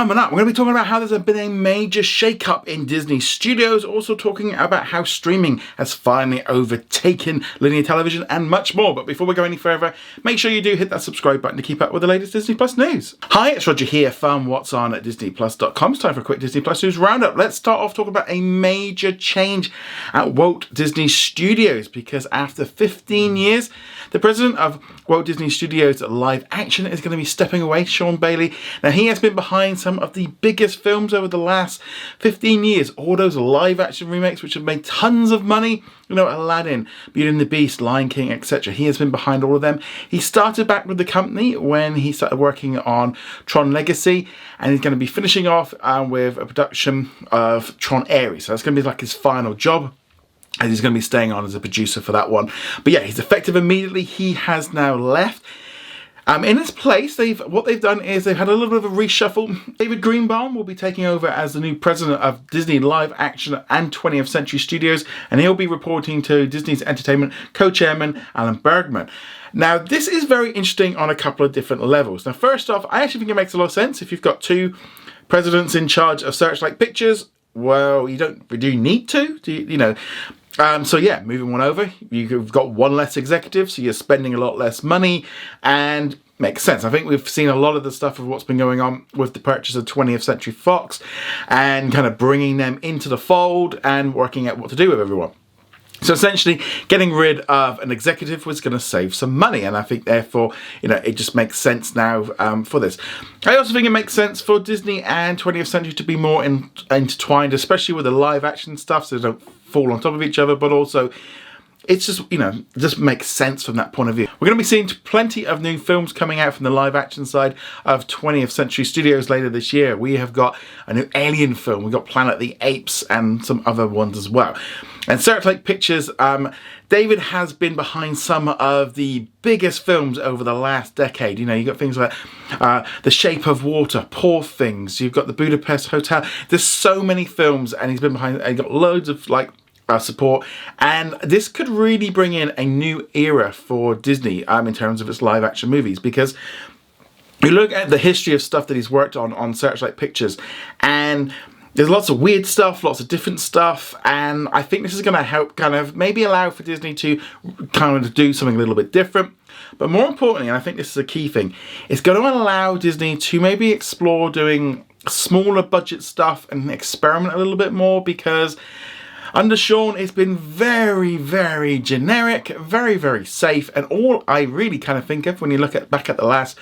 Coming up, we're going to be talking about how there's been a major shake-up in Disney Studios, also talking about how streaming has finally overtaken linear television and much more. But before we go any further, make sure you do hit that subscribe button to keep up with the latest Disney Plus news. Hi, it's Roger here from What's On at DisneyPlus.com. It's time for a quick Disney Plus news roundup. Let's start off talking about a major change at Walt Disney Studios, because after 15 years, the president of Walt Disney Studios Live Action is going to be stepping away, Sean Bailey. Now, he has been behind some of the biggest films over the last 15 years. All those live action remakes which have made tons of money. You know, Aladdin, Beauty and the Beast, Lion King, etc. He has been behind all of them. He started back with the company when he started working on Tron Legacy, and he's going to be finishing off with a production of Tron Ares. So that's going to be like his final job, and he's going to be staying on as a producer for that one. But yeah, he's effective immediately. He has now left. In its place, what they've done is they've had a little bit of a reshuffle. David Greenbaum will be taking over as the new president of Disney Live Action and 20th Century Studios, and he'll be reporting to Disney's Entertainment co-chairman Alan Bergman. Now, this is very interesting on a couple of different levels. Now, first off, I actually think it makes a lot of sense. If you've got two presidents in charge of Searchlight Pictures, well, you don't really need to, you know. So yeah, moving one over, you've got one less executive, so you're spending a lot less money, and makes sense. I think we've seen a lot of the stuff of what's been going on with the purchase of 20th Century Fox and kind of bringing them into the fold and working out what to do with everyone. So essentially, getting rid of an executive was going to save some money, and I think therefore, you know, it just makes sense now for this. I also think it makes sense for Disney and 20th Century to be more intertwined, especially with the live action stuff, so they don't fall on top of each other, but also it's just, you know, just makes sense from that point of view. We're going to be seeing plenty of new films coming out from the live action side of 20th Century Studios later this year. We have got a new Alien film, we've got Planet of the Apes, and some other ones as well. And Searchlight Pictures, David has been behind some of the biggest films over the last decade. You know, you've got things like The Shape of Water, Poor Things, you've got the Budapest Hotel. There's so many films, and he's been behind, and got loads of like support, and this could really bring in a new era for Disney in terms of its live action movies, because you look at the history of stuff that he's worked on Searchlight Pictures, and there's lots of weird stuff, lots of different stuff, and I think this is going to help kind of maybe allow for Disney to kind of do something a little bit different. But more importantly, and I think this is a key thing, it's going to allow Disney to maybe explore doing smaller budget stuff and experiment a little bit more, because under Sean, it's been very, very generic, very, very safe, and all I really kind of think of when you look back at the last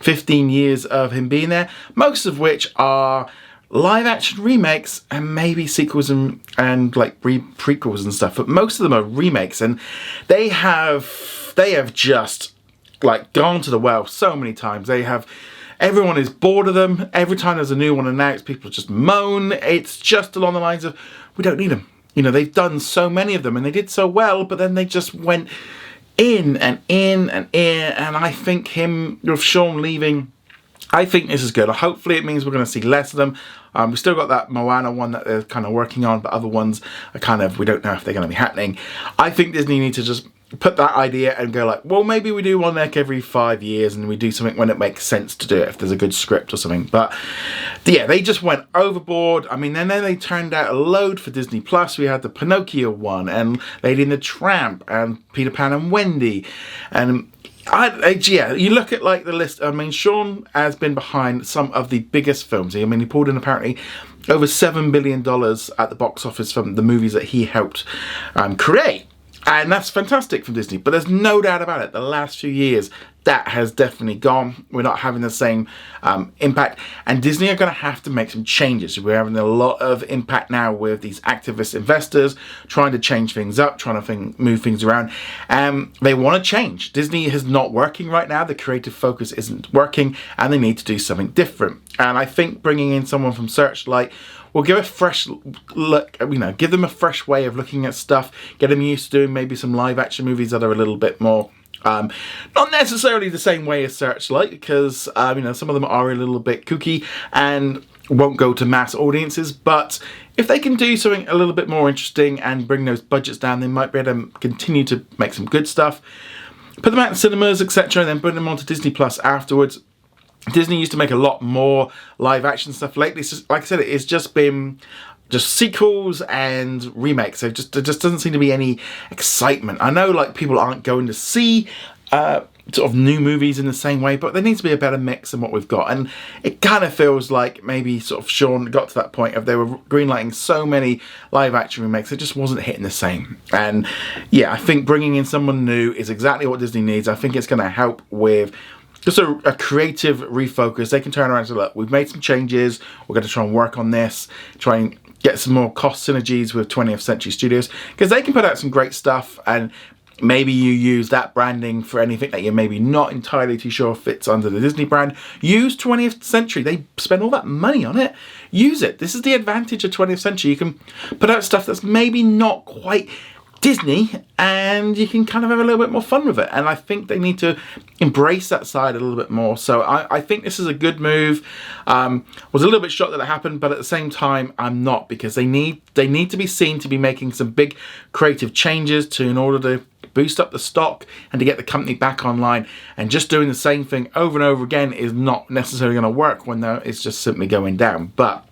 15 years of him being there, most of which are live action remakes and maybe sequels and like prequels and stuff, but most of them are remakes, and they have just like gone to the well so many times. Everyone is bored of them. Every time there's a new one announced, people just moan. It's just along the lines of, we don't need them. You know, they've done so many of them and they did so well, but then they just went in and in and in. And I think with Sean leaving, I think this is good. Hopefully it means we're going to see less of them. We've still got that Moana one that they're kind of working on, but other ones are kind of, we don't know if they're going to be happening. I think Disney needs to just put that idea and go like, well, maybe we do one like every 5 years, and we do something when it makes sense to do it, if there's a good script or something. But yeah, they just went overboard. I mean, then they turned out a load for Disney Plus. We had the Pinocchio one, and Lady and the Tramp, and Peter Pan and Wendy, and yeah, you look at like the list. I mean, Sean has been behind some of the biggest films. I mean, he pulled in apparently over $7 billion at the box office from the movies that he helped create. And that's fantastic from Disney, but there's no doubt about it. The last few years, that has definitely gone. We're not having the same impact, and Disney are going to have to make some changes. We're having a lot of impact now with these activist investors trying to change things up, trying to move things around. They want to change. Disney is not working right now. The creative focus isn't working, and they need to do something different. And I think bringing in someone from Searchlight will give a fresh look, you know, give them a fresh way of looking at stuff, get them used to doing maybe some live action movies that are a little bit more, not necessarily the same way as Searchlight, because, you know, some of them are a little bit kooky and won't go to mass audiences, but if they can do something a little bit more interesting and bring those budgets down, they might be able to continue to make some good stuff, put them out in cinemas, etc., and then bring them onto Disney Plus afterwards. Disney used to make a lot more live action stuff. Lately, it's just, like I said, it's just been just sequels and remakes. There just doesn't seem to be any excitement. I know like people aren't going to see sort of new movies in the same way, but there needs to be a better mix than what we've got. And it kind of feels like maybe sort of Sean got to that point of they were greenlighting so many live action remakes, it just wasn't hitting the same. And yeah, I think bringing in someone new is exactly what Disney needs. I think it's going to help with just a creative refocus. They can turn around and say, look, we've made some changes, we're going to try and work on this, try and get some more cost synergies with 20th Century Studios, because they can put out some great stuff, and maybe you use that branding for anything that you're maybe not entirely too sure fits under the Disney brand. Use 20th Century. They spend all that money on it. Use it. This is the advantage of 20th Century. You can put out stuff that's maybe not quite Disney, and you can kind of have a little bit more fun with it. And I think they need to embrace that side a little bit more. So I think this is a good move. Was a little bit shocked that it happened, but at the same time, I'm not, because they need to be seen to be making some big creative changes in order to boost up the stock and to get the company back online. And just doing the same thing over and over again is not necessarily going to work when it's just simply going down. But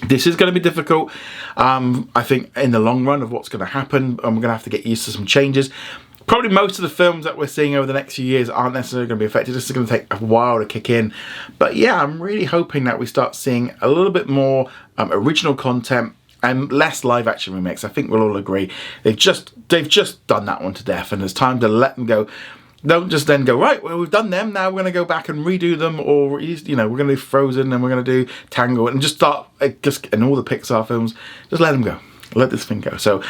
this is going to be difficult, I think, in the long run of what's going to happen, and we're going to have to get used to some changes. Probably most of the films that we're seeing over the next few years aren't necessarily going to be affected. This is going to take a while to kick in. But yeah, I'm really hoping that we start seeing a little bit more original content and less live action remakes. I think we'll all agree they've just done that one to death, and it's time to let them go. Don't just then go, right, well, we've done them, now we're going to go back and redo them, or, you know, we're going to do Frozen and we're going to do Tangled, and just start, and all the Pixar films, just let them go. Let this thing go. So,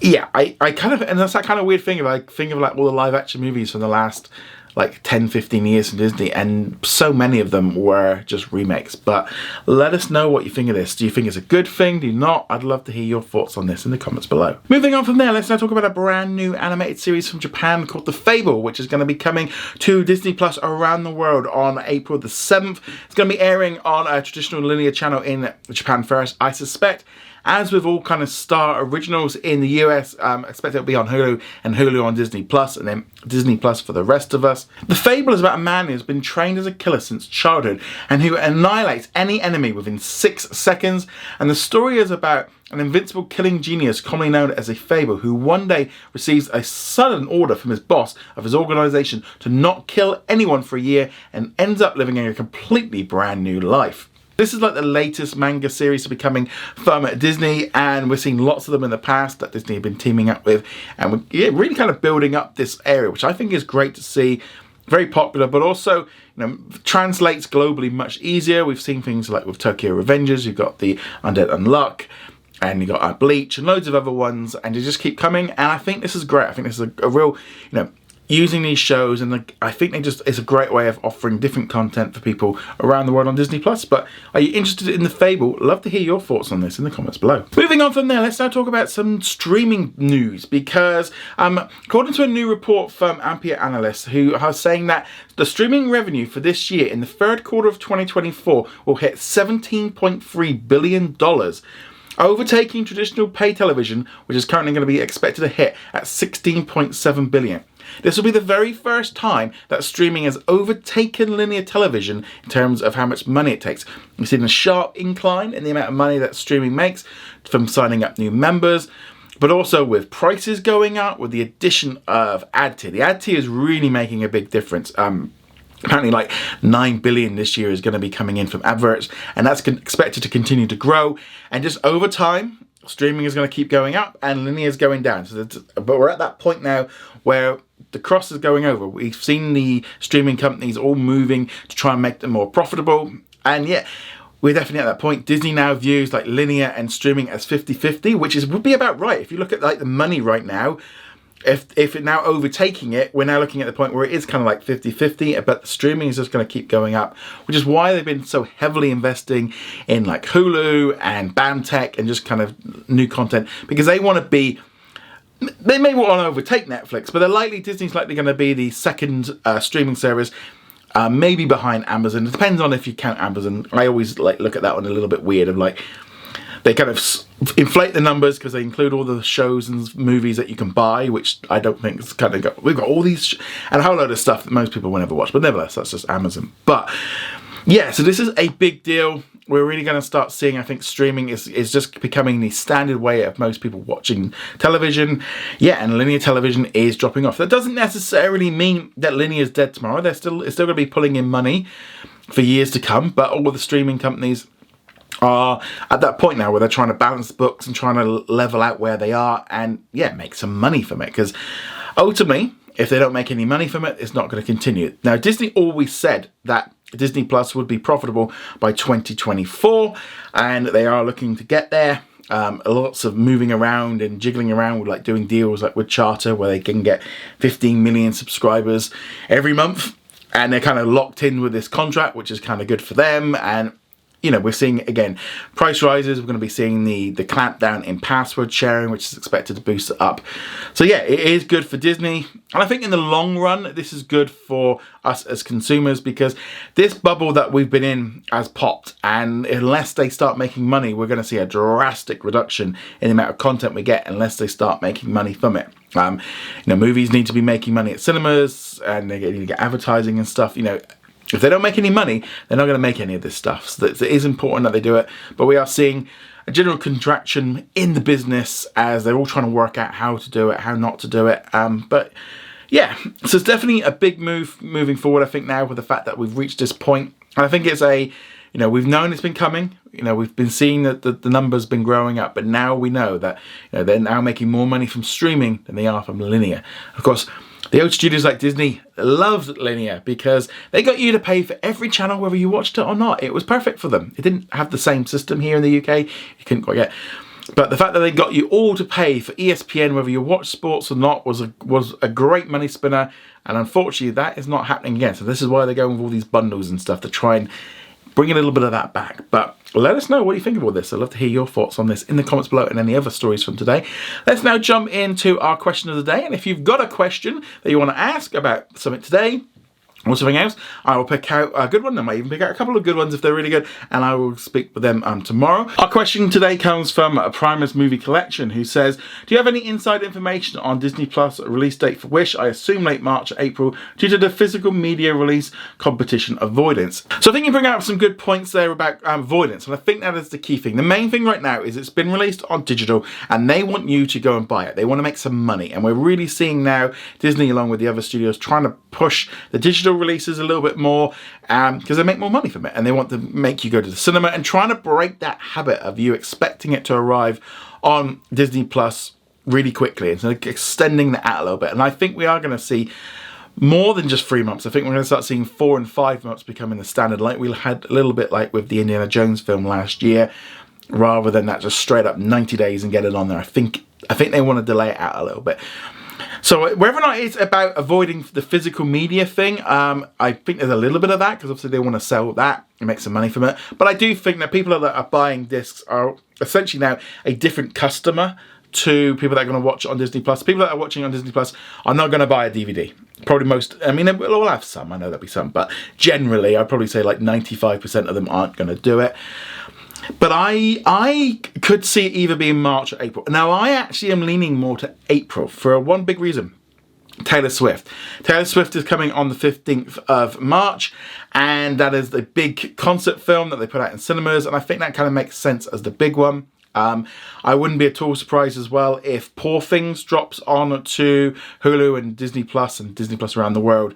yeah, I kind of, and that's that kind of weird thing of like, all the live action movies from the last, like 10, 15 years from Disney, and so many of them were just remakes. But let us know what you think of this. Do you think it's a good thing? Do you not? I'd love to hear your thoughts on this in the comments below. Moving on from there, let's now talk about a brand new animated series from Japan called The Fable, which is going to be coming to Disney Plus around the world on April the 7th. It's going to be airing on a traditional linear channel in Japan first, I suspect. As with all kind of Star originals in the US, I expect it'll be on Hulu, and Hulu on Disney Plus, and then Disney Plus for the rest of us. The Fable is about a man who's been trained as a killer since childhood and who annihilates any enemy within 6 seconds. And the story is about an invincible killing genius commonly known as a Fable, who one day receives a sudden order from his boss of his organization to not kill anyone for a year, and ends up living a completely brand new life. This is like the latest manga series to be coming from Disney, and we're seeing lots of them in the past that Disney have been teaming up with, and we're really kind of building up this area, which I think is great to see. Very popular, but also, you know, translates globally much easier. We've seen things like with Tokyo Revengers, you've got the Undead Unluck, and you got Bleach, and loads of other ones, and they just keep coming. And I think this is great. I think this is a real, you know, using these shows, and I think it's a great way of offering different content for people around the world on Disney Plus. But are you interested in The Fable? Love to hear your thoughts on this in the comments below. Moving on from there, let's now talk about some streaming news, because according to a new report from Ampere Analysts, who are saying that the streaming revenue for this year in the third quarter of 2024 will hit $17.3 billion. Overtaking traditional pay television, which is currently going to be expected to hit at $16.7 billion. This will be the very first time that streaming has overtaken linear television in terms of how much money it takes. We've seen a sharp incline in the amount of money that streaming makes from signing up new members, but also with prices going up, with the addition of ad tier. The ad tier is really making a big difference. Apparently like 9 billion this year is going to be coming in from adverts, and that's expected to continue to grow. And just over time, streaming is going to keep going up and linear is going down. But we're at that point now where the cross is going over. We've seen the streaming companies all moving to try and make them more profitable. And yeah, we're definitely at that point. Disney now views like linear and streaming as 50-50, which would be about right. If you look at like the money right now, if it now overtaking it, we're now looking at the point where it is kind of like 50-50, but the streaming is just going to keep going up, which is why they've been so heavily investing in like Hulu and BAMTech and just kind of new content, because they want to be, they may want to overtake Netflix, but Disney's likely going to be the second streaming service, maybe behind Amazon. It depends on if you count Amazon. I always like look at that one a little bit weird of like, they kind of inflate the numbers because they include all the shows and movies that you can buy, which I don't think is kind of we've got all these and a whole load of stuff that most people will never watch, but nevertheless, that's just Amazon. But yeah, so this is a big deal. We're really going to start seeing, I think, streaming is just becoming the standard way of most people watching television. Yeah, and linear television is dropping off. That doesn't necessarily mean that linear is dead tomorrow. It's still going to be pulling in money for years to come, but all the streaming companies are at that point now where they're trying to balance the books and trying to level out where they are and, yeah, make some money from it. Because ultimately, if they don't make any money from it, it's not going to continue. Now, Disney always said that Disney Plus would be profitable by 2024, and they are looking to get there. Lots of moving around and jiggling around with like doing deals like with Charter where they can get 15 million subscribers every month, and they're kind of locked in with this contract, which is kind of good for them. And you know, we're seeing, again, price rises. We're going to be seeing the clampdown in password sharing, which is expected to boost it up. So yeah, it is good for Disney. And I think in the long run, this is good for us as consumers, because this bubble that we've been in has popped. And unless they start making money, we're going to see a drastic reduction in the amount of content we get unless they start making money from it. You know, movies need to be making money at cinemas, and they need to get advertising and stuff, you know. If they don't make any money, they're not going to make any of this stuff. So it is important that they do it. But we are seeing a general contraction in the business as they're all trying to work out how to do it, how not to do it. But yeah, so it's definitely a big move moving forward, I think, now with the fact that we've reached this point. And I think it's you know, we've known it's been coming. You know, we've been seeing that the numbers been growing up. But now we know that, you know, they're now making more money from streaming than they are from linear. Of course, the old studios like Disney loved linear because they got you to pay for every channel whether you watched it or not. It was perfect for them. It didn't have the same system here in the UK. You couldn't quite get. But the fact that they got you all to pay for ESPN whether you watch sports or not was a great money spinner. And unfortunately, that is not happening again. So this is why they're going with all these bundles and stuff to try and bring a little bit of that back. But let us know what you think of all this. I'd love to hear your thoughts on this in the comments below and any other stories from today. Let's now jump into our question of the day. And if you've got a question that you want to ask about something today or something else, I will pick out a good one. I might even pick out a couple of good ones if they're really good, and I will speak with them tomorrow. Our question today comes from Primus Movie Collection, who says, do you have any inside information on Disney Plus release date for Wish? I assume late March or April due to the physical media release competition avoidance. So I think you bring out some good points there about avoidance, and I think that is the key thing. The main thing right now is it's been released on digital and they want you to go and buy it. They want to make some money, and we're really seeing now Disney along with the other studios trying to push the digital releases a little bit more because they make more money from it, and they want to make you go to the cinema and trying to break that habit of you expecting it to arrive on Disney Plus really quickly, and so extending that out a little bit. And I think we are going to see more than just 3 months. I think we're going to start seeing 4 and 5 months becoming the standard, like we had a little bit like with the Indiana Jones film last year, rather than that just straight up 90 days and get it on there. I think they want to delay it out a little bit. So whether or not it's about avoiding the physical media thing, I think there's a little bit of that because obviously they want to sell that and make some money from it. But I do think that people that are buying discs are essentially now a different customer to people that are going to watch it on Disney Plus. People that are watching on Disney Plus are not going to buy a DVD. Probably most, I mean, we'll all have some, I know there'll be some, but generally I'd probably say like 95% of them aren't going to do it. But I could see it either being March or April. Now, I actually am leaning more to April for one big reason. Taylor Swift. Taylor Swift is coming on the 15th of March, and that is the big concert film that they put out in cinemas, and I think that kind of makes sense as the big one. I wouldn't be at all surprised as well if Poor Things drops on to Hulu and Disney Plus around the world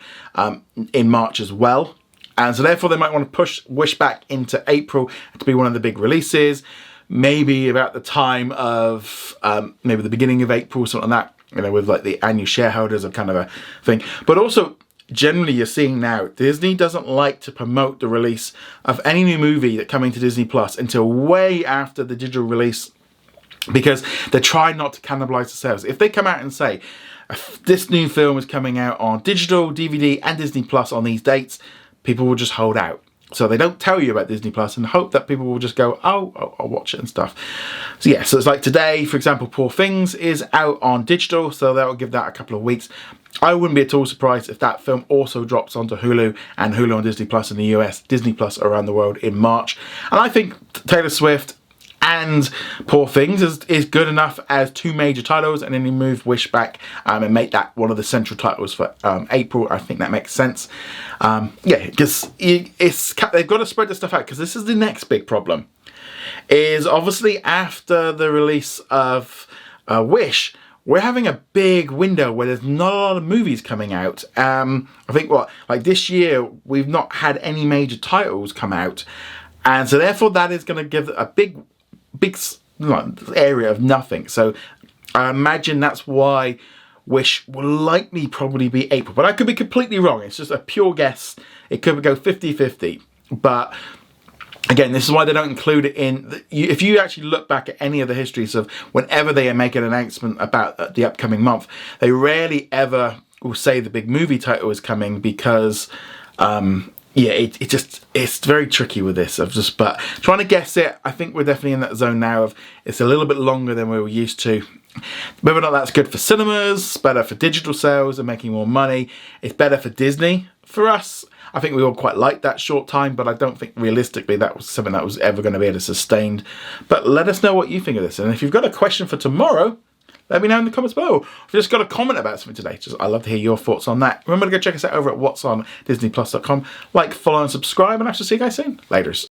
in March as well. And so therefore they might want to push Wish back into April to be one of the big releases. Maybe about the time of maybe the beginning of April, something like that. You know, with like the annual shareholders or kind of a thing. But also, generally you're seeing now, Disney doesn't like to promote the release of any new movie that coming to Disney Plus until way after the digital release, because they're trying not to cannibalize the sales. If they come out and say, this new film is coming out on digital, DVD and Disney Plus on these dates, people will just hold out. So they don't tell you about Disney Plus and hope that people will just go, oh, I'll watch it and stuff. So yeah, so it's like today, for example, Poor Things is out on digital, so that will give that a couple of weeks. I wouldn't be at all surprised if that film also drops onto Hulu and Hulu on Disney Plus in the US, Disney Plus around the world in March. And I think Taylor Swift And Poor Things is good enough as 2 major titles, and then you move Wish back and make that one of the central titles for April. I think that makes sense. Yeah, because they've got to spread the stuff out, because this is the next big problem. Is obviously after the release of Wish, we're having a big window where there's not a lot of movies coming out. I think like this year we've not had any major titles come out, and so therefore that is going to give a big area of nothing. So I imagine that's why Wish will likely probably be April, but I could be completely wrong. It's just a pure guess. It could go 50-50, but again, this is why they don't include it in. If you actually look back at any of the histories of whenever they make an announcement about the upcoming month, they rarely ever will say the big movie title is coming, because yeah, it's very tricky with this. But trying to guess it, I think we're definitely in that zone now of it's a little bit longer than we were used to. Whether or not that's good for cinemas, better for digital sales and making more money, it's better for Disney. For us, I think we all quite liked that short time, but I don't think realistically that was something that was ever going to be able to sustain. But let us know what you think of this. And if you've got a question for tomorrow, let me know in the comments below. If you've just got a comment about something today, I'd love to hear your thoughts on that. Remember to go check us out over at whatsondisneyplus.com. Like, follow and subscribe, and I shall see you guys soon. Laters.